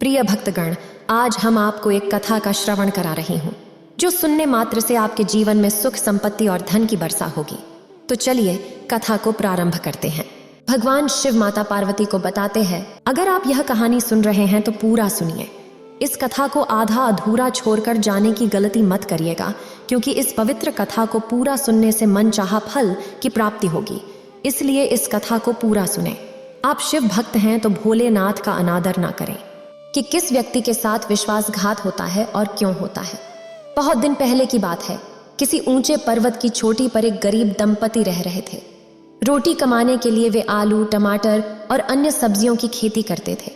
प्रिय भक्तगण, आज हम आपको एक कथा का श्रवण करा रही हूँ जो सुनने मात्र से आपके जीवन में सुख, संपत्ति और धन की वर्षा होगी। तो चलिए कथा को प्रारंभ करते हैं। भगवान शिव माता पार्वती को बताते हैं, अगर आप यह कहानी सुन रहे हैं तो पूरा सुनिए। इस कथा को आधा अधूरा छोड़कर जाने की गलती मत करिएगा, क्योंकि इस पवित्र कथा को पूरा सुनने से मन चाहा फल की प्राप्ति होगी। इसलिए इस कथा को पूरा सुने। आप शिव भक्त हैं तो भोलेनाथ का अनादर ना करें कि किस व्यक्ति के साथ विश्वासघात होता है और क्यों होता है। बहुत दिन पहले की बात है। किसी ऊंचे पर्वत की चोटी पर एक गरीब दंपति रह रहे थे। रोटी कमाने के लिए वे आलू, टमाटर और अन्य सब्जियों की खेती करते थे।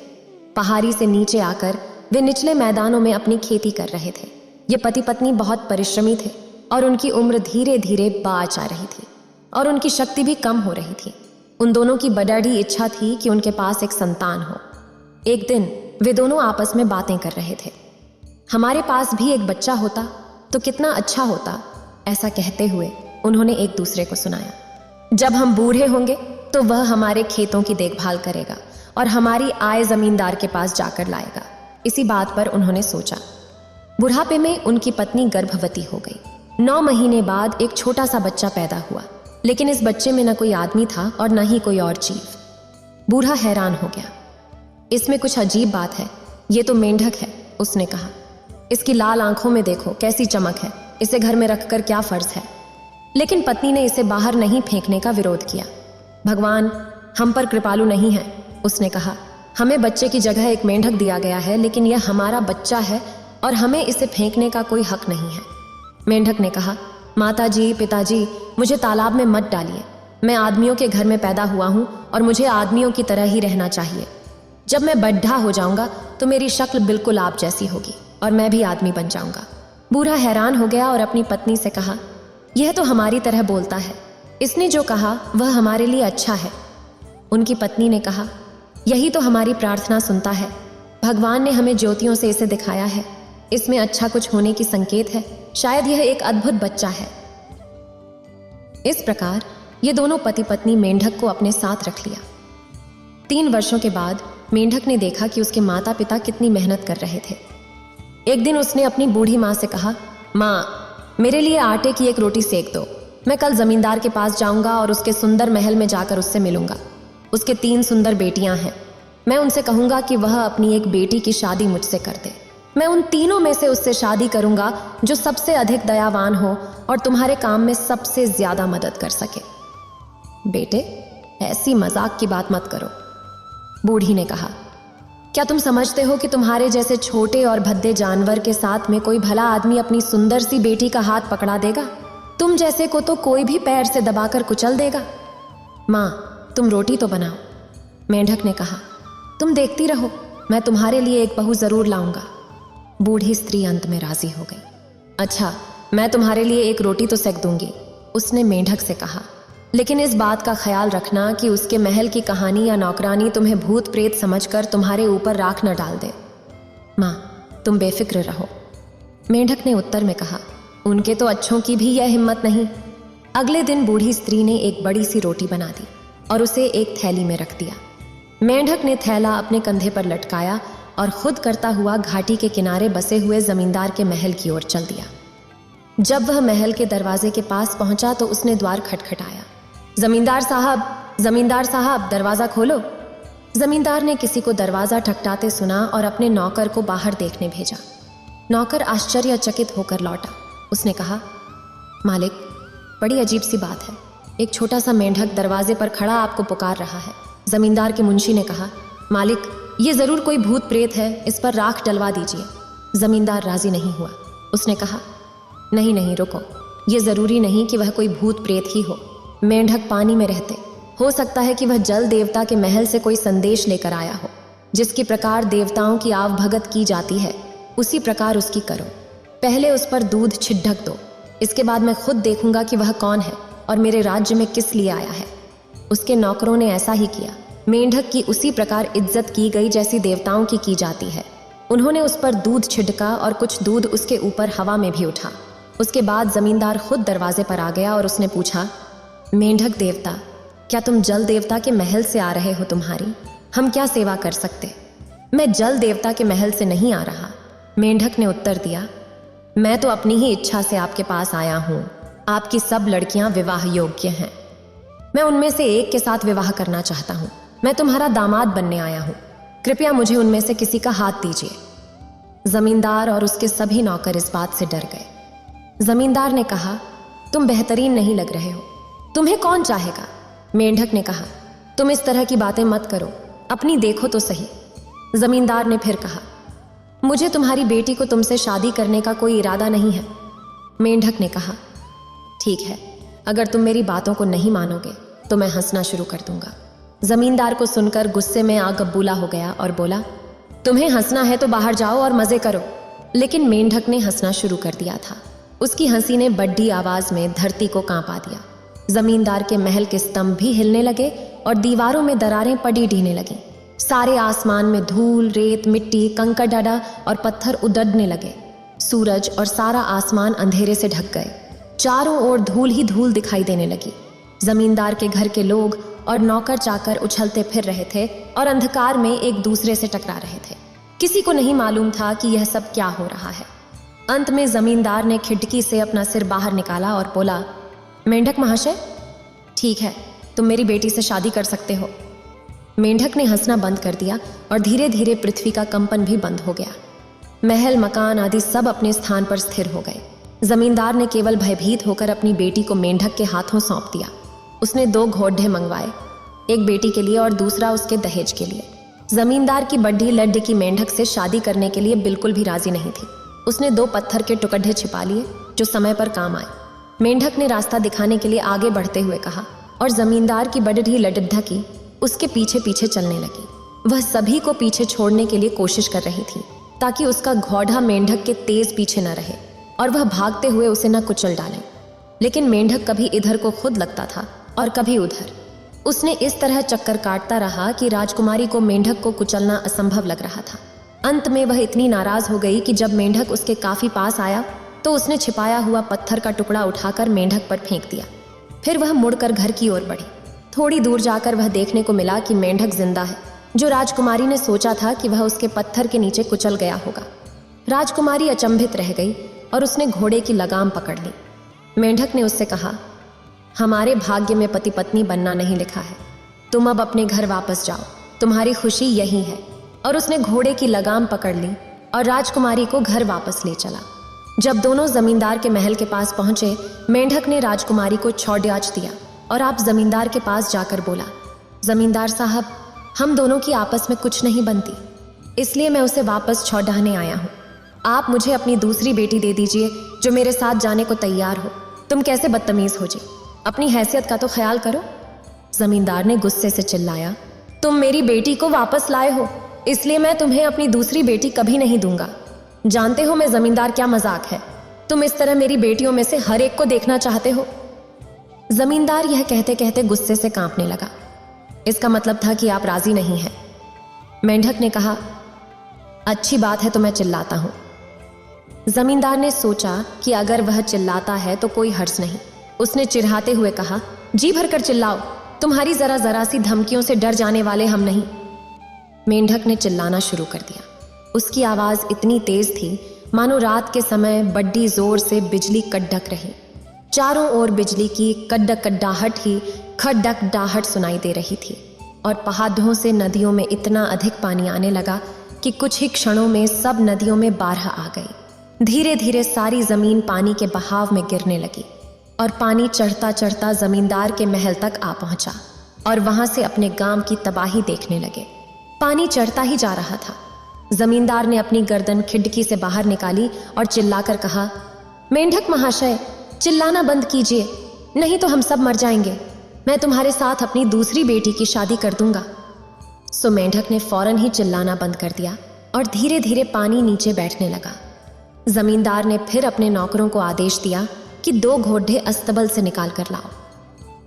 पहाड़ी से नीचे आकर वे निचले मैदानों में अपनी खेती कर रहे थे। ये पति पत्नी बहुत परिश्रमी थे और उनकी उम्र धीरे धीरे बाँच आ रही थी और उनकी शक्ति भी कम हो रही थी। उन दोनों की बड़ी इच्छा थी कि उनके पास एक संतान हो। एक दिन वे दोनों आपस में बातें कर रहे थे। हमारे पास भी एक बच्चा होता तो कितना अच्छा होता, ऐसा कहते हुए उन्होंने एक दूसरे को सुनाया। जब हम बूढ़े होंगे तो वह हमारे खेतों की देखभाल करेगा और हमारी आय जमींदार के पास जाकर लाएगा। इसी बात पर उन्होंने सोचा। बुढ़ापे में उनकी पत्नी गर्भवती हो गई। 9 महीने बाद एक छोटा सा बच्चा पैदा हुआ, लेकिन इस बच्चे में न कोई आदमी था और न ही कोई और जीव। बूढ़ा हैरान हो गया। इसमें कुछ अजीब बात है, ये तो मेंढक है, उसने कहा। इसकी लाल आंखों में देखो कैसी चमक है, इसे घर में रखकर क्या फर्ज है। लेकिन पत्नी ने इसे बाहर नहीं फेंकने का विरोध किया। भगवान हम पर कृपालु नहीं है, उसने कहा। हमें बच्चे की जगह एक मेंढक दिया गया है, लेकिन यह हमारा बच्चा है और हमें इसे फेंकने का कोई हक नहीं है। मेंढक ने कहा, माताजी, पिताजी, मुझे तालाब में मत डालिए। मैं आदमियों के घर में पैदा हुआ हूँ और मुझे आदमियों की तरह ही रहना चाहिए। जब मैं बड्ढा हो जाऊंगा तो मेरी शक्ल बिल्कुल आप जैसी होगी और मैं भी आदमी बन जाऊंगा। बूढ़ा हैरान हो गया और अपनी पत्नी से कहा, यह तो हमारी तरह बोलता है। इसने जो कहा वह हमारे लिए अच्छा है। उनकी पत्नी ने कहा, यही तो हमारी प्रार्थना सुनता है। भगवान ने हमें ज्योतियों से इसे दिखाया है। इसमें अच्छा कुछ होने की संकेत है। शायद यह एक अद्भुत बच्चा है। इस प्रकार ये दोनों पति पत्नी मेंढक को अपने साथ रख लिया। 3 वर्षों के बाद मेंढक ने देखा कि उसके माता पिता कितनी मेहनत कर रहे थे। एक दिन उसने अपनी बूढ़ी माँ से कहा, माँ, मेरे लिए आटे की एक रोटी सेक दो। मैं कल जमींदार के पास जाऊंगा और उसके सुंदर महल में जाकर उससे मिलूंगा। उसके 3 सुंदर बेटियां हैं। मैं उनसे कहूंगा कि वह अपनी एक बेटी की शादी मुझसे कर दे। मैं उन तीनों में से उससे शादी करूंगा जो सबसे अधिक दयावान हो और तुम्हारे काम में सबसे ज्यादा मदद कर सके। बेटे, ऐसी मजाक की बात मत करो, बूढ़ी ने कहा। क्या तुम समझते हो कि तुम्हारे जैसे छोटे और भद्दे जानवर के साथ में कोई भला आदमी अपनी सुंदर सी बेटी का हाथ पकड़ा देगा? तुम जैसे को तो कोई भी पैर से दबाकर कुचल देगा। माँ, तुम रोटी तो बनाओ, मेंढक ने कहा। तुम देखती रहो, मैं तुम्हारे लिए एक बहू जरूर लाऊंगा। बूढ़ी स्त्री अंत में राजी हो गई। अच्छा, मैं तुम्हारे लिए एक रोटी तो सेक दूंगी, उसने मेंढक से कहा। लेकिन इस बात का ख्याल रखना कि उसके महल की कहानी या नौकरानी तुम्हें भूत प्रेत समझकर तुम्हारे ऊपर राख न डाल दे। माँ, तुम बेफिक्र रहो, मेंढक ने उत्तर में कहा। उनके तो अच्छों की भी यह हिम्मत नहीं। अगले दिन बूढ़ी स्त्री ने एक बड़ी सी रोटी बना दी और उसे एक थैली में रख दिया। मेंढक ने थैला अपने कंधे पर लटकाया और खुद करता हुआ घाटी के किनारे बसे हुए जमींदार के महल की ओर चल दिया। जब वह महल के दरवाजे के पास पहुंचा तो उसने द्वार खटखटाया। जमींदार साहब, दरवाजा खोलो। जमींदार ने किसी को दरवाजा ठकठाते सुना और अपने नौकर को बाहर देखने भेजा। नौकर आश्चर्यचकित होकर लौटा। उसने कहा, मालिक, बड़ी अजीब सी बात है। एक छोटा सा मेंढक दरवाजे पर खड़ा आपको पुकार रहा है। जमींदार के मुंशी ने कहा, मालिक, ये जरूर कोई भूत प्रेत है, इस पर राख डलवा दीजिए। जमींदार राजी नहीं हुआ। उसने कहा, नहीं, रुको, ये जरूरी नहीं कि वह कोई भूत प्रेत ही हो। मेंढक पानी में रहते, हो सकता है कि वह जल देवता के महल से कोई संदेश लेकर आया हो। जिसकी प्रकार देवताओं की आवभगत की जाती है, उसी प्रकार उसकी करो। पहले उस पर दूध छिड़क दो, इसके बाद मैं खुद देखूंगा कि वह कौन है और मेरे राज्य में किस लिए आया है। उसके नौकरों ने ऐसा ही किया। मेंढक की उसी प्रकार इज्जत की गई जैसी देवताओं की जाती है। उन्होंने उस पर दूध छिड़का और कुछ दूध उसके ऊपर हवा में भी उठा। उसके बाद जमींदार खुद दरवाजे पर आ गया और उसने पूछा, मेंढक देवता, क्या तुम जल देवता के महल से आ रहे हो? तुम्हारी हम क्या सेवा कर सकते? मैं जल देवता के महल से नहीं आ रहा। मेंढक ने उत्तर दिया, मैं तो अपनी ही इच्छा से आपके पास आया हूं। आपकी सब लड़कियां विवाह योग्य हैं। मैं उनमें से एक के साथ विवाह करना चाहता हूं। मैं तुम्हारा दामाद बनने आया हूं। कृपया मुझे उनमें से किसी का हाथ दीजिए। जमींदार और उसके सभी नौकर इस बात से डर गए। जमींदार ने कहा, तुम बेहतरीन नहीं लग रहे हो, तुम्हें कौन चाहेगा? मेंढक ने कहा, तुम इस तरह की बातें मत करो, अपनी देखो तो सही। जमींदार ने फिर कहा, मुझे तुम्हारी बेटी को तुमसे शादी करने का कोई इरादा नहीं है। मेंढक ने कहा, ठीक है, अगर तुम मेरी बातों को नहीं मानोगे तो मैं हंसना शुरू कर दूंगा। जमींदार को सुनकर गुस्से में आग बबूला हो गया और बोला, तुम्हें हंसना है तो बाहर जाओ और मजे करो। लेकिन मेंढक ने हंसना शुरू कर दिया था। उसकी हंसी ने बड्डी आवाज में धरती को कांपा दिया। जमींदार के महल के स्तंभ भी हिलने लगे और दीवारों में दरारें पड़ी ढीने लगीं। सारे आसमान में धूल, रेत, मिट्टी, कंकड़ डाड़ा और पत्थर उड़ने लगे। सूरज और सारा आसमान अंधेरे से ढक गए। चारों ओर धूल ही धूल दिखाई देने लगी। जमींदार के घर के लोग और नौकर चाकर उछलते फिर रहे थे और अंधकार में एक दूसरे से टकरा रहे थे। किसी को नहीं मालूम था कि यह सब क्या हो रहा है। अंत में जमींदार ने खिड़की से अपना सिर बाहर निकाला और बोला, मेंढक महाशय, ठीक है, तुम मेरी बेटी से शादी कर सकते हो। मेंढक ने हंसना बंद कर दिया और धीरे धीरे पृथ्वी का कंपन भी बंद हो गया। महल, मकान आदि सब अपने स्थान पर स्थिर हो गए। जमींदार ने केवल भयभीत होकर अपनी बेटी को मेंढक के हाथों सौंप दिया। उसने 2 घोड़े मंगवाए, एक बेटी के लिए और दूसरा उसके दहेज के लिए। जमींदार की बड्ढी लड्ड की मेंढक से शादी करने के लिए बिल्कुल भी राजी नहीं थी। उसने 2 पत्थर के टुकड़े छिपा लिए जो समय पर काम आए। मेंढक ने रास्ता दिखाने के लिए आगे बढ़ते हुए कहा और जमींदार की बड्ढी लड्ढा की उसके पीछे पीछे चलने लगी। वह सभी को पीछे छोड़ने के लिए कोशिश कर रही थी ताकि उसका घोड़ा मेंढक के तेज पीछे न रहे और वह भागते हुए उसे न कुचल डाले। लेकिन मेंढक कभी इधर को खुद लगता था और कभी उधर। उसने इस तरह चक्कर काटता रहा कि राजकुमारी को मेंढक को कुचलना असंभव लग रहा था। अंत में वह इतनी नाराज हो गई कि जब मेंढक उसके काफी पास आया तो उसने छिपाया हुआ पत्थर का टुकड़ा उठाकर मेंढक पर फेंक दिया। फिर वह मुड़कर घर की ओर बढ़ी। थोड़ी दूर जाकर वह देखने को मिला कि मेंढक जिंदा है। जो राजकुमारी ने सोचा था कि वह उसके पत्थर के नीचे कुचल गया होगा। राजकुमारी अचंभित रह गई और उसने घोड़े की लगाम पकड़ ली। मेंढक ने उससे कहा, हमारे भाग्य में पति पत्नी बनना नहीं लिखा है। तुम अब अपने घर वापस जाओ, तुम्हारी खुशी यही है। और उसने घोड़े की लगाम पकड़ ली और राजकुमारी को घर वापस ले चला। जब दोनों जमींदार के महल के पास पहुंचे, मेंढक ने राजकुमारी को छौड़ाच दिया और आप जमींदार के पास जाकर बोला, जमींदार साहब, हम दोनों की आपस में कुछ नहीं बनती, इसलिए मैं उसे वापस छौड़ाने आया हूँ। आप मुझे अपनी दूसरी बेटी दे दीजिए जो मेरे साथ जाने को तैयार हो। तुम कैसे बदतमीज हो जी, अपनी हैसियत का तो ख्याल करो। जमींदार ने गुस्से से चिल्लाया, तुम मेरी बेटी को वापस लाए हो, इसलिए मैं तुम्हें अपनी दूसरी बेटी कभी नहीं दूंगा। जानते हो मैं जमींदार क्या मजाक है? तुम इस तरह मेरी बेटियों में से हर एक को देखना चाहते हो। जमींदार यह कहते कहते गुस्से से कांपने लगा। इसका मतलब था कि आप राजी नहीं हैं। मेंढक ने कहा, अच्छी बात है तो मैं चिल्लाता हूं। जमींदार ने सोचा कि अगर वह चिल्लाता है तो कोई हर्ज नहीं। उसने चिढ़ाते हुए कहा, जी भरकर चिल्लाओ, तुम्हारी जरा सी धमकियों से डर जाने वाले हम नहीं। मेंढक ने चिल्लाना शुरू कर दिया। उसकी आवाज इतनी तेज थी मानो रात के समय बड्डी जोर से बिजली कड़क रही। चारों ओर बिजली की कड्डाहट ही खड्डाहट सुनाई दे रही थी और पहाड़ों से नदियों में इतना अधिक पानी आने लगा कि कुछ ही क्षणों में सब नदियों में बाढ़ आ गई। धीरे धीरे सारी जमीन पानी के बहाव में गिरने लगी और पानी चढ़ता चढ़ता जमींदार के महल तक आ पहुंचा और वहां से अपने गांव की तबाही देखने लगे। पानी चढ़ता ही जा रहा था। जमींदार ने अपनी गर्दन खिड़की से बाहर निकाली और चिल्लाकर कहा, मेंढक महाशय, चिल्लाना बंद कीजिए, नहीं तो हम सब मर जाएंगे। मैं तुम्हारे साथ अपनी दूसरी बेटी की शादी कर दूंगा। सो मेंढक ने फौरन ही चिल्लाना बंद कर दिया और धीरे धीरे पानी नीचे बैठने लगा। जमींदार ने फिर अपने नौकरों को आदेश दिया कि 2 घोड़े अस्तबल से निकाल कर लाओ,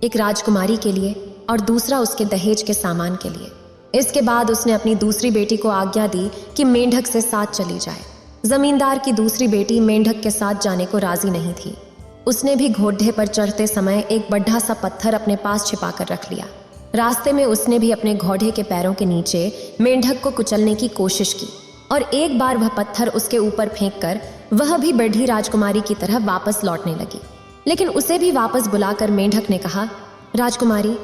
एक राजकुमारी के लिए और दूसरा उसके दहेज के सामान के लिए। इसके बाद उसने अपनी दूसरी बेटी को आज्ञा दी कि मेंढक से साथ चली जाए। जमींदार की दूसरी बेटी मेंढक के साथ जाने को राजी नहीं थी। उसने भी घोड़े पर चढ़ते समय एक बड़ा सा पत्थर अपने पास छिपा कर रख लिया। रास्ते में उसने भी अपने घोड़े के पैरों के नीचे मेंढक को कुचलने की कोशिश की और एक बार वह पत्थर उसके ऊपर फेंककर वह भी बढ़ी राजकुमारी की तरह वापस लौटने लगी। लेकिन उसे भी वापस बुलाकर मेंढक ने कहा, राजकुमारी,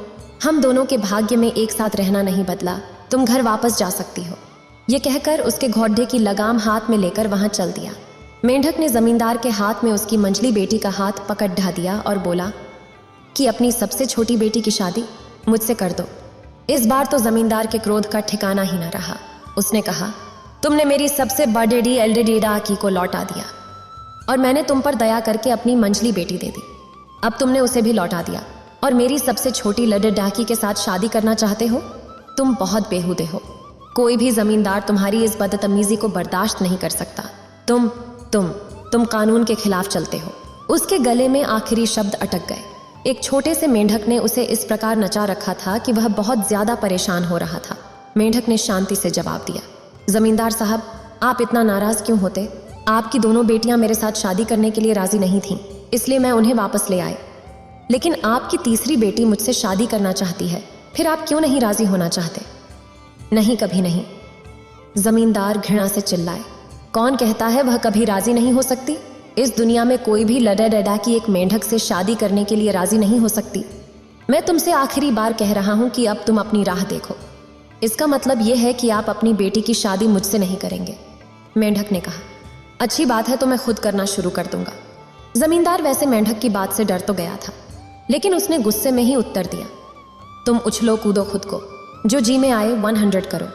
हम दोनों के भाग्य में एक साथ रहना नहीं बदला, तुम घर वापस जा सकती हो। यह कहकर उसके घोड़े की लगाम हाथ में लेकर वहां चल दिया। मेंढक ने जमींदार के हाथ में उसकी मंझली बेटी का हाथ पकड़ ढा दिया और बोला कि अपनी सबसे छोटी बेटी की शादी मुझसे कर दो। इस बार तो जमींदार के क्रोध का ठिकाना ही न रहा। उसने कहा, तुमने मेरी सबसे बड़ी एल्डेडी डाकी को लौटा दिया और मैंने तुम पर दया करके अपनी मंझली बेटी दे दी। अब तुमने उसे भी लौटा दिया और मेरी सबसे छोटी लडे डाकी के साथ शादी करना चाहते हो। तुम बहुत बेहुदे हो। कोई भी जमींदार तुम्हारी इस बदतमीजी को बर्दाश्त नहीं कर सकता। तुम कानून के खिलाफ चलते हो। उसके गले में आखिरी शब्द अटक गए। एक छोटे से मेंढक ने उसे इस प्रकार नचा रखा था कि वह बहुत ज्यादा परेशान हो रहा था। मेंढक ने शांति से जवाब दिया, जमींदार साहब, आप इतना नाराज क्यों होते? आपकी दोनों बेटियां मेरे साथ शादी करने के लिए राजी नहीं थीं, इसलिए मैं उन्हें वापस ले आए। लेकिन आपकी तीसरी बेटी मुझसे शादी करना चाहती है, फिर आप क्यों नहीं राजी होना चाहते? नहीं, कभी नहीं। जमींदार घृणा से चिल्लाए, कौन कहता है वह कभी राजी नहीं हो सकती? इस दुनिया में कोई भी लडा डडा की एक मेंढक से शादी करने के लिए राजी नहीं हो सकती। मैं तुमसे आखिरी बार कह रहा हूं कि अब तुम अपनी राह देखो। इसका मतलब यह है कि आप अपनी बेटी की शादी मुझसे नहीं करेंगे। मेंढक ने कहा, अच्छी बात है, तो मैं खुद करना शुरू कर दूंगा। जमींदार वैसे मेंढक की बात से डर तो गया था, लेकिन उसने गुस्से में ही उत्तर दिया, तुम उछलो कूदो खुद को, जो जी में आए 100 करो,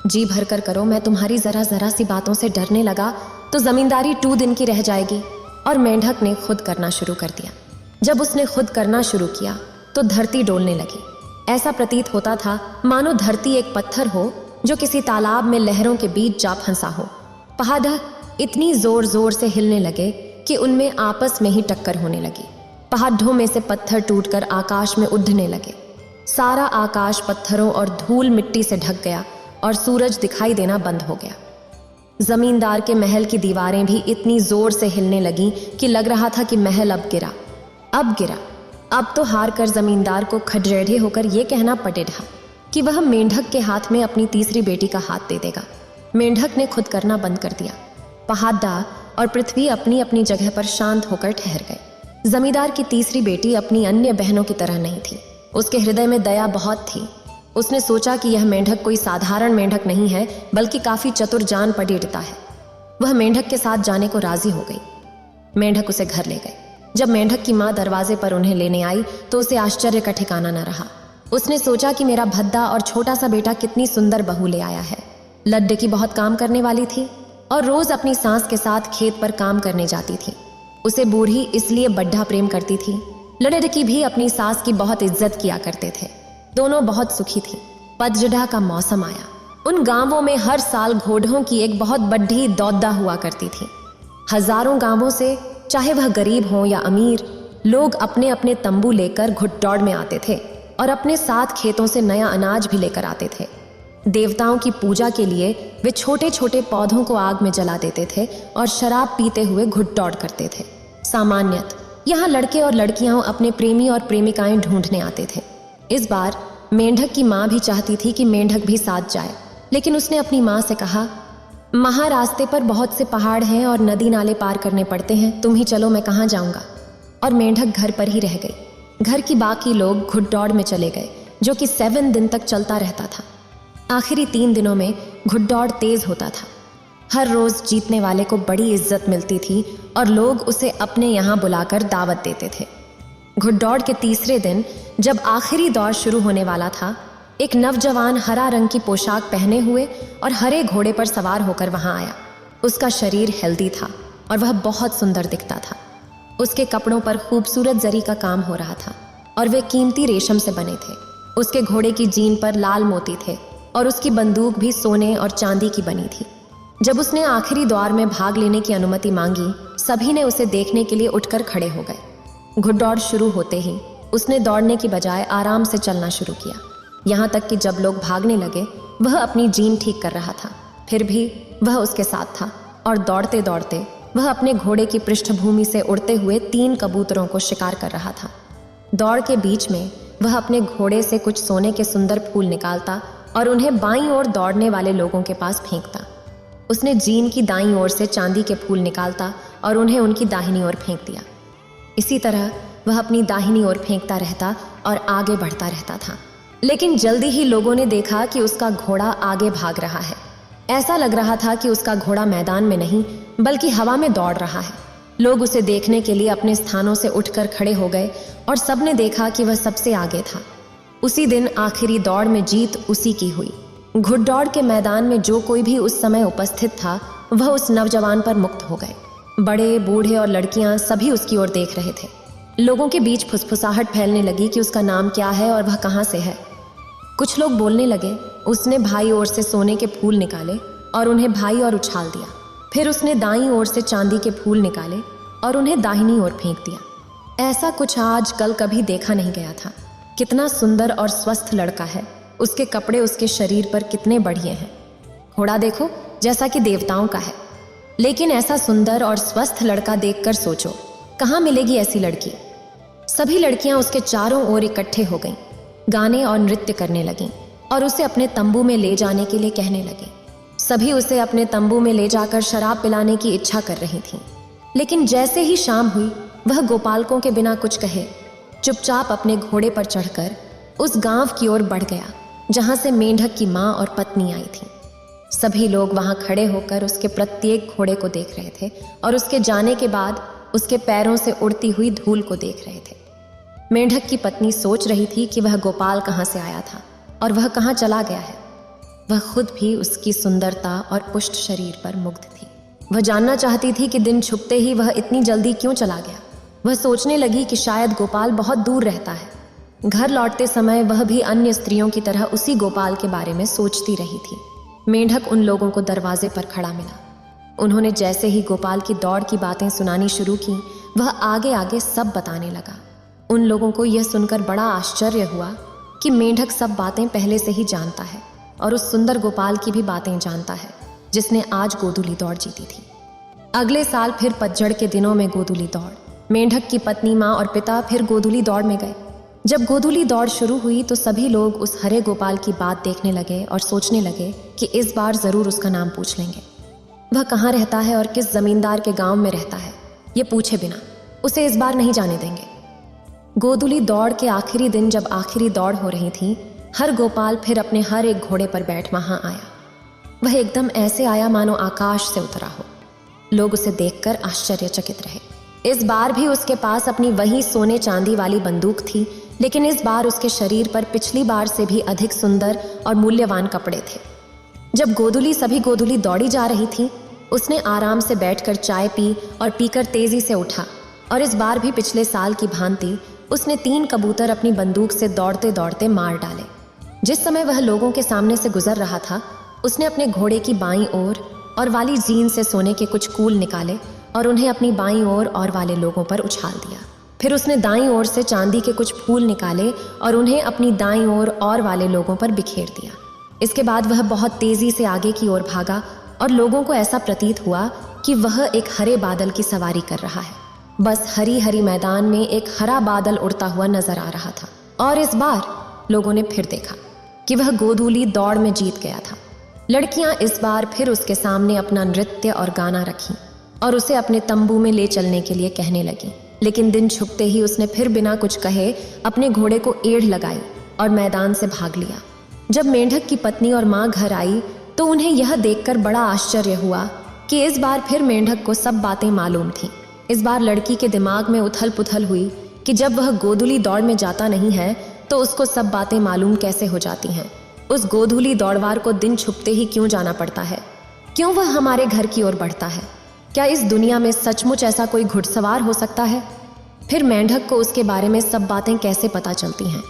जी भर कर करो। मैं तुम्हारी जरा सी बातों से डरने लगा तो जमींदारी 2 दिन की रह जाएगी। और मेंढक ने खुद करना शुरू कर दिया। जब उसने खुद करना शुरू किया तो धरती डोलने लगी। ऐसा प्रतीत होता था मानो धरती एक पत्थर हो जो किसी तालाब में लहरों के बीच जा फंसा हो। पहाड़ इतनी जोर जोर से हिलने लगे कि उनमें आपस में ही टक्कर होने लगी। पहाड़ों में से पत्थर टूटकर आकाश में उड़ने लगे। सारा आकाश पत्थरों और धूल मिट्टी से ढक गया और सूरज दिखाई देना बंद हो गया। जमींदार के महल की दीवारें भी इतनी जोर से हिलने लगीं कि लग रहा था कि महल अब गिरा। अब तो हार कर जमींदार को खडरेढ़े होकर यह कहना पड़ेगा कि वह मेंढक के हाथ में अपनी तीसरी बेटी का हाथ दे देगा। मेंढक ने खुद करना बंद कर दिया। पहाड़ और पृथ्वी अपनी अपनी जगह पर शांत होकर ठहर गए। जमींदार की तीसरी बेटी अपनी अन्य बहनों की तरह नहीं थी। उसके हृदय में दया बहुत थी। उसने सोचा कि यह मेंढक कोई साधारण मेंढक नहीं है, बल्कि काफी चतुर जान पड़ीड़ता है। वह मेंढक के साथ जाने को राजी हो गई। मेंढक उसे घर ले गए। जब मेंढक की माँ दरवाजे पर उन्हें लेने आई तो उसे आश्चर्य का ठिकाना न रहा। उसने सोचा कि मेरा भद्दा और छोटा सा बेटा कितनी सुंदर बहू ले आया है। लड्डकी बहुत काम करने वाली थी और रोज अपनी सास के साथ खेत पर काम करने जाती थी। उसे बूढ़ी इसलिए बड्ढा प्रेम करती थी। लड्डकी भी अपनी सास की बहुत इज्जत किया करते थे। दोनों बहुत सुखी थी। पतझड़ का मौसम आया। उन गांवों में हर साल घोड़ों की एक बहुत बड़ी दौड़ हुआ करती थी। हजारों गांवों से, चाहे वह गरीब हो या अमीर, लोग अपने अपने तंबू लेकर घुड़दौड़ में आते थे और अपने साथ खेतों से नया अनाज भी लेकर आते थे। देवताओं की पूजा के लिए वे छोटे छोटे पौधों को आग में जला देते थे और शराब पीते हुए घुड़दौड़ करते थे। सामान्यतः यहाँ लड़के और लड़कियां अपने प्रेमी और प्रेमिकाएं ढूंढने आते थे। इस बार मेंढक की माँ भी चाहती थी कि मेंढक भी साथ जाए, लेकिन उसने अपनी माँ से कहा, महारास्ते पर बहुत से पहाड़ हैं और नदी नाले पार करने पड़ते हैं, तुम ही चलो, मैं कहाँ जाऊँगा। और मेंढक घर पर ही रह गई। घर की बाकी लोग घुड़दौड़ में चले गए, जो कि 7 दिन तक चलता रहता था। आखिरी 3 दिनों में घुड़दौड़ तेज होता था। हर रोज जीतने वाले को बड़ी इज्जत मिलती थी और लोग उसे अपने यहाँ बुलाकर दावत देते थे। घुड़दौड़ के तीसरे दिन जब आखिरी दौर शुरू होने वाला था, एक नवजवान हरा रंग की पोशाक पहने हुए और हरे घोड़े पर सवार होकर वहां आया। उसका शरीर हेल्दी था और वह बहुत सुंदर दिखता था। उसके कपड़ों पर खूबसूरत जरी का काम हो रहा था और वे कीमती रेशम से बने थे। उसके घोड़े की जीन पर लाल मोती थे और उसकी बंदूक भी सोने और चांदी की बनी थी। जब उसने आखिरी द्वार में भाग लेने की अनुमति मांगी, सभी ने उसे देखने के लिए उठकर खड़े हो गए। घुड़दौड़ शुरू होते ही उसने दौड़ने की बजाय आराम से चलना शुरू किया। यहाँ तक कि जब लोग भागने लगे, वह अपनी जीन ठीक कर रहा था। फिर भी वह उसके साथ था और दौड़ते दौड़ते वह अपने घोड़े की पृष्ठभूमि से उड़ते हुए 3 कबूतरों को शिकार कर रहा था। दौड़ के बीच में वह अपने घोड़े से कुछ सोने के सुंदर फूल निकालता और उन्हें बाईं ओर दौड़ने वाले लोगों के पास फेंकता। उसने जीन की दाईं ओर से चांदी के फूल निकालता और उन्हें उनकी दाहिनी ओर फेंक दिया। इसी तरह वह अपनी दाहिनी ओर फेंकता रहता और आगे बढ़ता रहता था। लेकिन जल्दी ही लोगों ने देखा कि उसका घोड़ा आगे भाग रहा है। ऐसा लग रहा था कि उसका घोड़ा मैदान में नहीं बल्कि हवा में दौड़ रहा है। लोग उसे देखने के लिए अपने स्थानों से उठकर खड़े हो गए और सबने देखा कि वह सबसे आगे था। उसी दिन आखिरी दौड़ में जीत उसी की हुई। घुड़दौड़ के मैदान में जो कोई भी उस समय उपस्थित था वह उस नौजवान पर मुक्त हो गए। बड़े, बूढ़े और लड़कियां सभी उसकी ओर देख रहे थे। लोगों के बीच फुसफुसाहट फैलने लगी कि उसका नाम क्या है और वह कहाँ से है। कुछ लोग बोलने लगे, उसने भाई ओर से सोने के फूल निकाले और उन्हें भाई और उछाल दिया। फिर उसने दाईं ओर से चांदी के फूल निकाले और उन्हें दाहिनी ओर फेंक दिया। ऐसा कुछ आज कल कभी देखा नहीं गया था। कितना सुंदर और स्वस्थ लड़का है। उसके कपड़े उसके शरीर पर कितने बढ़िया हैं। घोड़ा देखो जैसा कि देवताओं का है। लेकिन ऐसा सुंदर और स्वस्थ लड़का देखकर सोचो, कहाँ मिलेगी ऐसी लड़की। सभी लड़कियां उसके चारों ओर इकट्ठे हो गईं, गाने और नृत्य करने लगीं और उसे अपने तंबू में ले जाने के लिए कहने लगे। सभी उसे अपने तंबू में ले जाकर शराब पिलाने की इच्छा कर रही थीं। लेकिन जैसे ही शाम हुई वह गोपालकों के बिना कुछ कहे चुपचाप अपने घोड़े पर चढ़कर उस गांव की ओर बढ़ गया जहां से मेंढक की माँ और पत्नी आई थी। सभी लोग वहां खड़े होकर उसके प्रत्येक घोड़े को देख रहे थे और उसके जाने के बाद उसके पैरों से उड़ती हुई धूल को देख रहे थे। मेंढक की पत्नी सोच रही थी कि वह गोपाल कहाँ से आया था और वह कहाँ चला गया है। वह खुद भी उसकी सुंदरता और पुष्ट शरीर पर मुग्ध थी। वह जानना चाहती थी कि दिन छुपते ही वह इतनी जल्दी क्यों चला गया। वह सोचने लगी कि शायद गोपाल बहुत दूर रहता है। घर लौटते समय वह भी अन्य स्त्रियों की तरह उसी गोपाल के बारे में सोचती रही थी। मेंढक उन लोगों को दरवाजे पर खड़ा मिला। उन्होंने जैसे ही गोपाल की दौड़ की बातें सुनानी शुरू की वह आगे आगे सब बताने लगा। उन लोगों को यह सुनकर बड़ा आश्चर्य हुआ कि मेंढक सब बातें पहले से ही जानता है और उस सुंदर गोपाल की भी बातें जानता है जिसने आज गोधूली दौड़ जीती थी। अगले साल फिर पतझड़ के दिनों में गोधूली दौड़। मेंढक की पत्नी, माँ और पिता फिर गोधूली दौड़ में गए। जब गोधूली दौड़ शुरू हुई तो सभी लोग उस हरे गोपाल की बात देखने लगे और सोचने लगे कि इस बार जरूर उसका नाम पूछ लेंगे। वह कहाँ रहता है और किस जमींदार के गांव में रहता है, ये पूछे बिना उसे इस बार नहीं जाने देंगे। गोधूली दौड़ के आखिरी दिन जब आखिरी दौड़ हो रही थी, हर गोपाल फिर अपने हर एक घोड़े पर बैठ वहां आया। वह एकदम ऐसे आया मानो आकाश से उतरा हो। लोग उसे देखकर आश्चर्यचकित रहे। इस बार भी उसके पास अपनी वही सोने चांदी वाली बंदूक थी, लेकिन इस बार उसके शरीर पर पिछली बार से भी अधिक सुंदर और मूल्यवान कपड़े थे। जब गोधूली सभी गोधूली दौड़ी जा रही थी, उसने आराम से बैठकर चाय पी और पीकर तेजी से उठा और इस बार भी पिछले साल की भांति उसने 3 कबूतर अपनी बंदूक से दौड़ते दौड़ते मार डाले। जिस समय वह लोगों के सामने से गुजर रहा था, उसने अपने घोड़े की बाईं ओर और वाली जीन से सोने के कुछ कूल निकाले और उन्हें अपनी बाईं ओर और वाले लोगों पर उछाल दिया। फिर उसने दाईं ओर से चांदी के कुछ फूल निकाले और उन्हें अपनी दाईं ओर और वाले लोगों पर बिखेर दिया। इसके बाद वह बहुत तेजी से आगे की ओर भागा और लोगों को ऐसा प्रतीत हुआ कि वह एक हरे बादल की सवारी कर रहा है। बस हरी हरी मैदान में एक हरा बादल उड़ता हुआ नजर आ रहा था। और इस बार लोगों ने फिर देखा कि वह गोधूली दौड़ में जीत गया था। लड़कियां इस बार फिर उसके सामने अपना नृत्य और गाना रखीं और उसे अपने तंबू में ले चलने के लिए कहने लगी। लेकिन दिन छुपते ही उसने फिर बिना कुछ कहे अपने घोड़े को एड़ लगाई और मैदान से भाग लिया। जब मेंढक की पत्नी और माँ घर आई तो उन्हें यह देखकर बड़ा आश्चर्य हुआ कि इस बार फिर मेंढक को सब बातें मालूम थीं। इस बार लड़की के दिमाग में उथल पुथल हुई कि जब वह गोधूली दौड़ में जाता नहीं है तो उसको सब बातें मालूम कैसे हो जाती हैं। उस गोधूली दौड़वार को दिन छुपते ही क्यों जाना पड़ता है? क्यों वह हमारे घर की ओर बढ़ता है? क्या इस दुनिया में सचमुच ऐसा कोई घुड़सवार हो सकता है? फिर मेंढक को उसके बारे में सब बातें कैसे पता चलती हैं?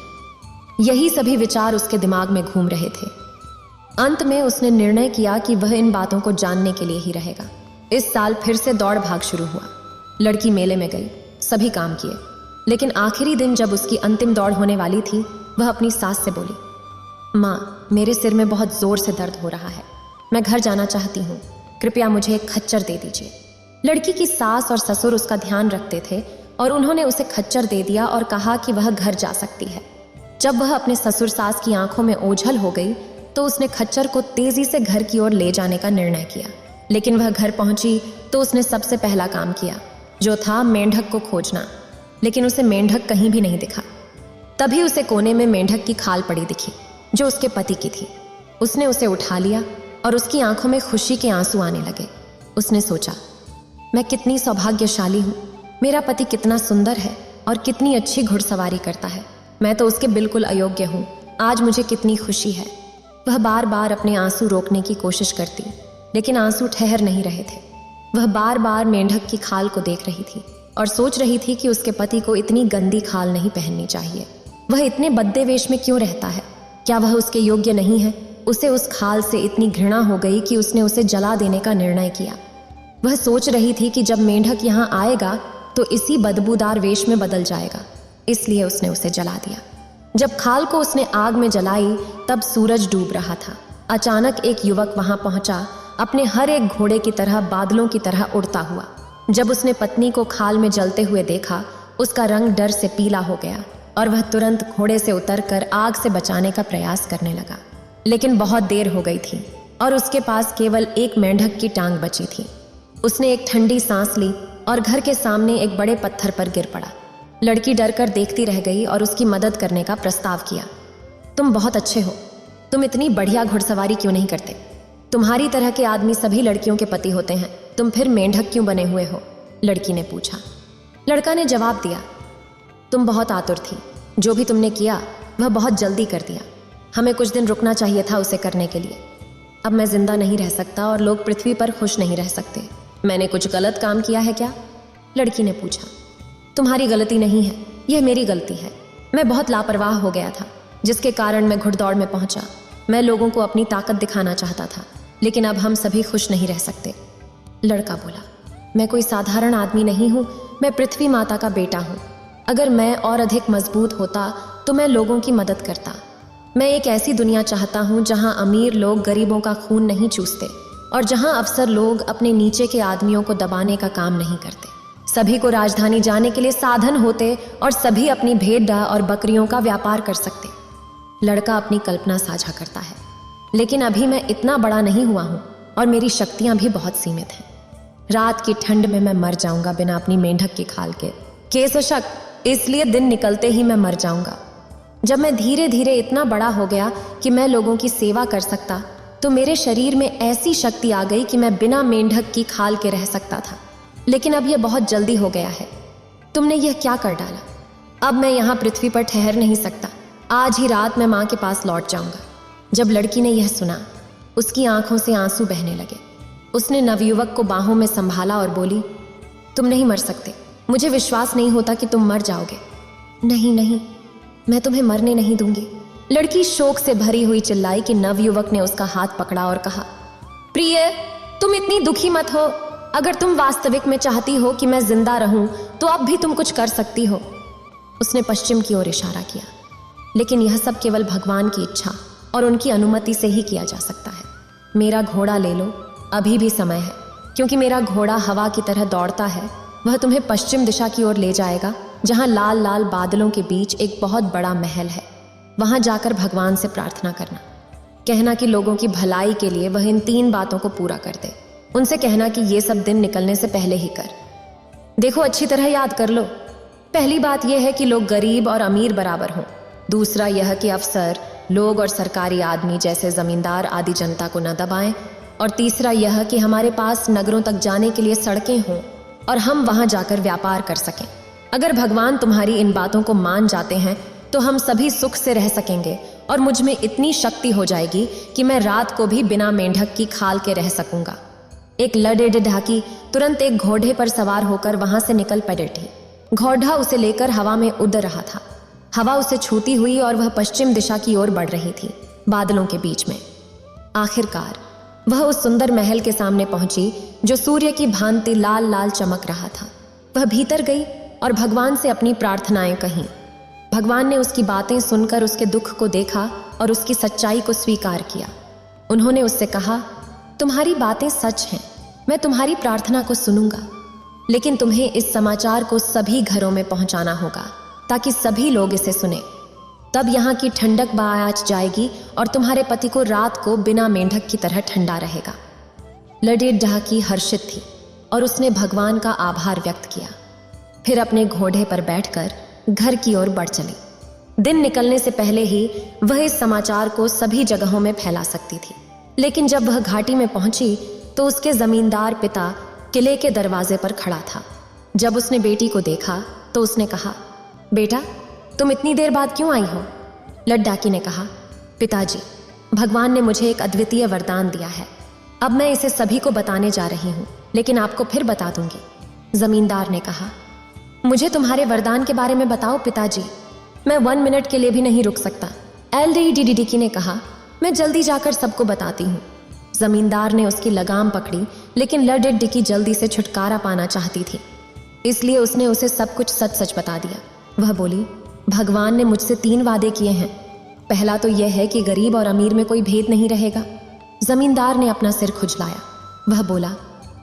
यही सभी विचार उसके दिमाग में घूम रहे थे। अंत में उसने निर्णय किया कि वह इन बातों को जानने के लिए ही रहेगा। इस साल फिर से दौड़ भाग शुरू हुआ। लड़की मेले में गई, सभी काम किए, लेकिन आखिरी दिन जब उसकी अंतिम दौड़ होने वाली थी, वह अपनी सास से बोली, माँ, मेरे सिर में बहुत जोर से दर्द हो रहा है, मैं घर जाना चाहती हूँ, कृपया मुझे एक खच्चर दे दीजिए। लड़की की सास और ससुर उसका ध्यान रखते थे और उन्होंने उसे खच्चर दे दिया और कहा कि वह घर जा सकती है। जब वह अपने ससुर सास की आंखों में ओझल हो गई तो उसने खच्चर को तेजी से घर की ओर ले जाने का निर्णय किया। लेकिन वह घर पहुंची तो उसने सबसे पहला काम किया, जो था मेंढक को खोजना। लेकिन उसे मेंढक कहीं भी नहीं दिखा। तभी उसे कोने में मेंढक की खाल पड़ी दिखी, जो उसके पति की थी। उसने उसे उठा लिया और उसकी आंखों में खुशी के आंसू आने लगे। उसने सोचा, मैं कितनी सौभाग्यशाली हूँ, मेरा पति कितना सुंदर है और कितनी अच्छी घुड़सवारी करता है। मैं तो उसके बिल्कुल अयोग्य हूँ। आज मुझे कितनी खुशी है। वह बार बार अपने आंसू रोकने की कोशिश करती, लेकिन आंसू ठहर नहीं रहे थे। वह बार बार मेंढक की खाल को देख रही थी और सोच रही थी कि उसके पति को इतनी गंदी खाल नहीं पहननी चाहिए। वह इतने बद्दे वेश में क्यों रहता है? क्या वह उसके योग्य नहीं है? उसे उस खाल से इतनी घृणा हो गई कि उसने उसे जला देने का निर्णय किया। वह सोच रही थी कि जब मेंढक यहाँ आएगा तो इसी बदबूदार वेश में बदल जाएगा, इसलिए उसने उसे जला दिया। जब खाल को उसने आग में जलाई तब सूरज डूब रहा था। अचानक एक युवक वहां पहुंचा, अपने हर एक घोड़े की तरह बादलों की तरह उड़ता हुआ। जब उसने पत्नी को खाल में जलते हुए देखा, उसका रंग डर से पीला हो गया और वह तुरंत घोड़े से उतरकर आग से बचाने का प्रयास करने लगा। लेकिन बहुत देर हो गई थी और उसके पास केवल एक मेंढक की टांग बची थी। उसने एक ठंडी सांस ली और घर के सामने एक बड़े पत्थर पर गिर पड़ा। लड़की डरकर देखती रह गई और उसकी मदद करने का प्रस्ताव किया। तुम बहुत अच्छे हो, तुम इतनी बढ़िया घुड़सवारी क्यों नहीं करते? तुम्हारी तरह के आदमी सभी लड़कियों के पति होते हैं, तुम फिर मेंढक क्यों बने हुए हो? लड़की ने पूछा। लड़का ने जवाब दिया, तुम बहुत आतुर थी, जो भी तुमने किया वह बहुत जल्दी कर दिया। हमें कुछ दिन रुकना चाहिए था उसे करने के लिए। अब मैं जिंदा नहीं रह सकता और लोग पृथ्वी पर खुश नहीं रह सकते। मैंने कुछ गलत काम किया है क्या? लड़की ने पूछा। तुम्हारी गलती नहीं है, यह मेरी गलती है। मैं बहुत लापरवाह हो गया था, जिसके कारण मैं घुड़दौड़ में पहुंचा। मैं लोगों को अपनी ताकत दिखाना चाहता था, लेकिन अब हम सभी खुश नहीं रह सकते। लड़का बोला, मैं कोई साधारण आदमी नहीं हूँ, मैं पृथ्वी माता का बेटा हूँ। अगर मैं और अधिक मजबूत होता तो मैं लोगों की मदद करता। मैं एक ऐसी दुनिया चाहता हूँ जहाँ अमीर लोग गरीबों का खून नहीं चूसते और जहाँ अफसर लोग अपने नीचे के आदमियों को दबाने का काम नहीं करते। सभी को राजधानी जाने के लिए साधन होते और सभी अपनी भेड़ और बकरियों का व्यापार कर सकते। लड़का अपनी कल्पना साझा करता है, लेकिन अभी मैं इतना बड़ा नहीं हुआ हूँ और मेरी शक्तियाँ भी बहुत सीमित हैं। रात की ठंड में मैं मर जाऊंगा बिना अपनी मेंढक की खाल के। केशशक, इसलिए दिन निकलते ही मैं मर जाऊंगा। जब मैं धीरे धीरे इतना बड़ा हो गया कि मैं लोगों की सेवा कर सकता, तो मेरे शरीर में ऐसी शक्ति आ गई कि मैं बिना मेंढक की खाल के रह सकता था। लेकिन अब यह बहुत जल्दी हो गया है। तुमने यह क्या कर डाला? अब मैं यहाँ पृथ्वी पर ठहर नहीं सकता। आज ही रात मैं माँ के पास लौट जाऊंगा। जब लड़की ने यह सुना, उसकी आंखों से आंसू बहने लगे। उसने नवयुवक को बाहों में संभाला और बोली, तुम नहीं मर सकते। मुझे विश्वास नहीं होता कि तुम मर जाओगे। नहीं नहीं, मैं तुम्हें मरने नहीं दूंगी। लड़की शोक से भरी हुई चिल्लाई कि नवयुवक ने उसका हाथ पकड़ा और कहा, प्रिय, तुम इतनी दुखी मत हो। अगर तुम वास्तविक में चाहती हो कि मैं जिंदा रहूं तो अब भी तुम कुछ कर सकती हो। उसने पश्चिम की ओर इशारा किया, लेकिन यह सब केवल भगवान की इच्छा और उनकी अनुमति से ही किया जा सकता है। मेरा घोड़ा ले लो, अभी भी समय है, क्योंकि मेरा घोड़ा हवा की तरह दौड़ता है। वह तुम्हें पश्चिम दिशा की ओर ले जाएगा, जहां लाल लाल बादलों के बीच एक बहुत बड़ा महल है। वहां जाकर भगवान से प्रार्थना करना। कहना कि लोगों की भलाई के लिए वह इन 3 बातों को पूरा कर दे। उनसे कहना कि ये सब दिन निकलने से पहले ही कर। देखो, अच्छी तरह याद कर लो। पहली बात यह है कि लोग गरीब और अमीर बराबर हों। दूसरा यह कि अफसर लोग और सरकारी आदमी जैसे जमींदार आदि जनता को न दबाएं। और तीसरा यह कि हमारे पास नगरों तक जाने के लिए सड़कें हों और हम वहां जाकर व्यापार कर सकें। अगर भगवान तुम्हारी इन बातों को मान जाते हैं तो हम सभी सुख से रह सकेंगे और मुझ में इतनी शक्ति हो जाएगी कि मैं रात को भी बिना मेंढक की खाल के रह सकूंगा। एक लडेड ढाकी तुरंत एक घोड़े पर सवार होकर वहां से निकल पड़ी थी। घोड़ा उसे लेकर हवा में उड़ रहा था। हवा उसे छूती हुई और वह पश्चिम दिशा की ओर बढ़ रही थी, बादलों के बीच में। आखिरकार वह उस सुंदर महल के सामने पहुंची जो सूर्य की भांति लाल लाल चमक रहा था। वह भीतर गई और भगवान से अपनी प्रार्थनाएं कहीं। भगवान ने उसकी बातें सुनकर उसके दुख को देखा और उसकी सच्चाई को स्वीकार किया। उन्होंने उससे कहा, तुम्हारी बातें सच हैं, मैं तुम्हारी प्रार्थना को सुनूंगा, लेकिन तुम्हें इस समाचार को सभी घरों में पहुंचाना होगा ताकि सभी लोग इसे सुने। तब यहाँ की ठंडक बाज जाएगी और तुम्हारे पति को रात को बिना मेंढक की तरह ठंडा रहेगा। लडेड ढाकी हर्षित थी और उसने भगवान का आभार व्यक्त किया। फिर अपने घोड़े पर बैठकर घर की ओर बढ़ चली। दिन निकलने से पहले ही वह इस समाचार को सभी जगहों में फैला सकती थी, लेकिन जब वह घाटी में पहुंची तो उसके जमींदार पिता किले के दरवाजे पर खड़ा था। जब उसने बेटी को देखा तो उसने कहा, बेटा तुम इतनी देर बाद क्यों आई हो? लड्डाकी ने कहा, पिताजी भगवान ने मुझे एक अद्वितीय वरदान दिया है। अब मैं इसे सभी को बताने जा रही हूँ, लेकिन आपको फिर बता दूंगी। जमींदार ने कहा, मुझे तुम्हारे वरदान के बारे में बताओ पिताजी, मैं 1 मिनट के लिए भी नहीं रुक सकता। एलडीडीडीकी ने कहा, मैं जल्दी जाकर सबको बताती हूँ। जमींदार ने उसकी लगाम पकड़ी, लेकिन लडेडिकी जल्दी से छुटकारा पाना चाहती थी, इसलिए उसने उसे सब कुछ सच सच बता दिया। वह बोली, भगवान ने मुझसे 3 वादे किए हैं। पहला तो यह है कि गरीब और अमीर में कोई भेद नहीं रहेगा। जमींदार ने अपना सिर खुजलाया। वह बोला,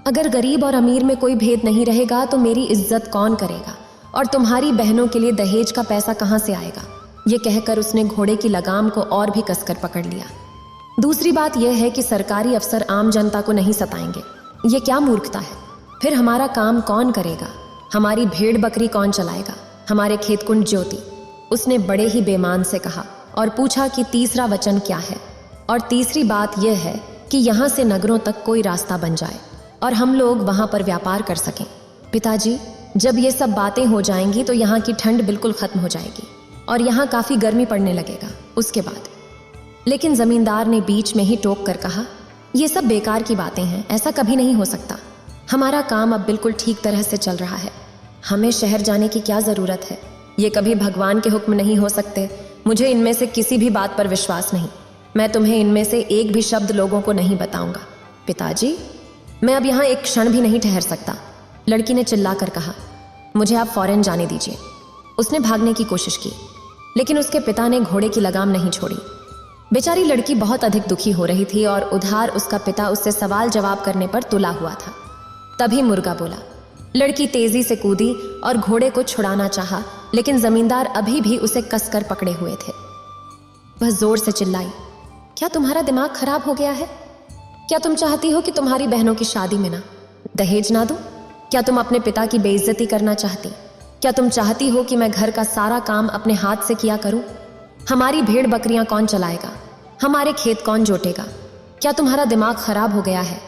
अगर गरीब और अमीर में कोई भेद नहीं रहेगा तो मेरी इज्जत कौन करेगा और तुम्हारी बहनों के लिए दहेज का पैसा कहाँ से आएगा? ये कहकर उसने घोड़े की लगाम को और भी कसकर पकड़ लिया। दूसरी बात यह है कि सरकारी अफसर आम जनता को नहीं सताएंगे। ये क्या मूर्खता है? फिर हमारा काम कौन करेगा? हमारी भेड़ बकरी कौन चलाएगा? हमारे खेतकुंड ज्योति? उसने बड़े ही बेमान से कहा और पूछा कि तीसरा वचन क्या है? और तीसरी बात यह है कि यहाँ से नगरों तक कोई रास्ता बन जाए और हम लोग वहाँ पर व्यापार कर सकें। पिताजी, जब ये सब बातें हो जाएंगी तो यहाँ की ठंड बिल्कुल खत्म हो जाएगी और यहाँ काफ़ी गर्मी पड़ने लगेगा उसके बाद। लेकिन जमींदार ने बीच में ही टोक कर कहा, ये सब बेकार की बातें हैं, ऐसा कभी नहीं हो सकता। हमारा काम अब बिल्कुल ठीक तरह से चल रहा है। हमें शहर जाने की क्या ज़रूरत है? ये कभी भगवान के हुक्म नहीं हो सकते। मुझे इनमें से किसी भी बात पर विश्वास नहीं। मैं तुम्हें इनमें से एक भी शब्द लोगों को नहीं बताऊंगा। पिताजी, मैं अब यहाँ एक क्षण भी नहीं ठहर सकता, लड़की ने चिल्लाकर कहा। मुझे आप फौरन जाने दीजिए। उसने भागने की कोशिश की, लेकिन उसके पिता ने घोड़े की लगाम नहीं छोड़ी। बेचारी लड़की बहुत अधिक दुखी हो रही थी और उधार उसका पिता उससे सवाल जवाब करने पर तुला हुआ था। तभी मुर्गा बोला। लड़की तेजी से कूदी और घोड़े को छुड़ाना चाहा, लेकिन जमींदार अभी भी उसे कसकर पकड़े हुए थे। वह जोर से चिल्लाई, क्या तुम्हारा दिमाग खराब हो गया है? क्या तुम चाहती हो कि तुम्हारी बहनों की शादी में ना दहेज ना दूं? क्या तुम अपने पिता की बेइज्जती करना चाहती? क्या तुम चाहती हो कि मैं घर का सारा काम अपने हाथ से किया करूं? हमारी भेड़ बकरियां कौन चलाएगा? हमारे खेत कौन जोतेगा? क्या तुम्हारा दिमाग खराब हो गया है?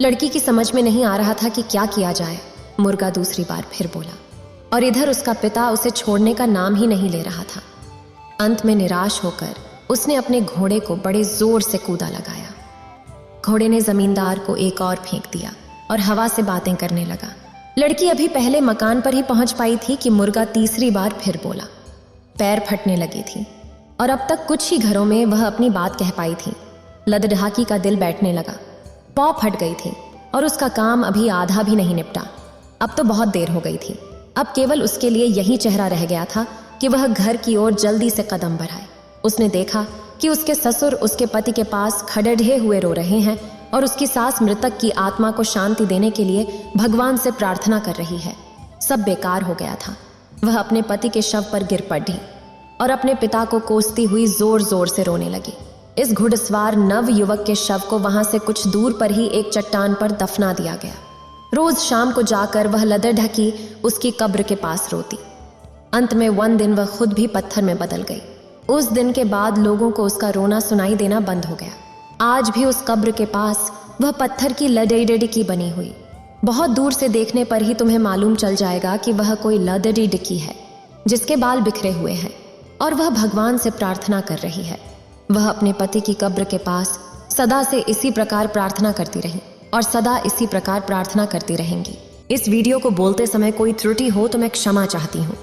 लड़की की समझ में नहीं आ रहा था कि क्या किया जाए। मुर्गा दूसरी बार फिर बोला और इधर उसका पिता उसे छोड़ने का नाम ही नहीं ले रहा था। अंत में निराश होकर उसने अपने घोड़े को बड़े जोर से कूदा लगाया। घोड़े ने जमींदार को एक और फेंक दिया और हवा से बातें करने लगा। लड़की अभी पहले मकान पर ही पहुंच पाई थी कि मुर्गा तीसरी बार फिर बोला। पैर फटने लगी थी और अब तक कुछ ही घरों में वह अपनी बात कह पाई थी। लदढाकी का दिल बैठने लगा। पौ फट गई थी और उसका काम अभी आधा भी नहीं निपटा। अब तो बहुत देर हो गई थी। अब केवल उसके लिए यही चेहरा रह गया था कि वह घर की ओर जल्दी से कदम बढ़ाए। उसने देखा कि उसके ससुर उसके पति के पास खड़े हुए रो रहे हैं और उसकी सास मृतक की आत्मा को शांति देने के लिए भगवान से प्रार्थना कर रही है। सब बेकार हो गया था। वह अपने पति के शव पर गिर पड़ी और अपने पिता को कोसती हुई जोर जोर से रोने लगी। इस घुड़सवार नव युवक के शव को वहां से कुछ दूर पर ही एक चट्टान पर दफना दिया गया। रोज शाम को जाकर वह लदढकी उसकी कब्र के पास रोती। अंत में 1 दिन वह खुद भी पत्थर में बदल गई। उस दिन के बाद लोगों को उसका रोना सुनाई देना बंद हो गया। आज भी उस कब्र के पास वह पत्थर की लडेडिकी बनी हुई। बहुत दूर से देखने पर ही तुम्हें मालूम चल जाएगा कि वह कोई लडेडिकी है जिसके बाल बिखरे हुए हैं और वह भगवान से प्रार्थना कर रही है। वह अपने पति की कब्र के पास सदा से इसी प्रकार प्रार्थना करती रही और सदा इसी प्रकार प्रार्थना करती रहेंगी। इस वीडियो को बोलते समय कोई त्रुटि हो तो मैं क्षमा चाहती हूँ।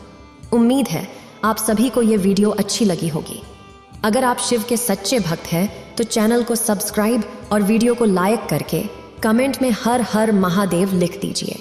उम्मीद है आप सभी को ये वीडियो अच्छी लगी होगी। अगर आप शिव के सच्चे भक्त हैं तो चैनल को सब्सक्राइब और वीडियो को लाइक करके कमेंट में हर हर महादेव लिख दीजिए।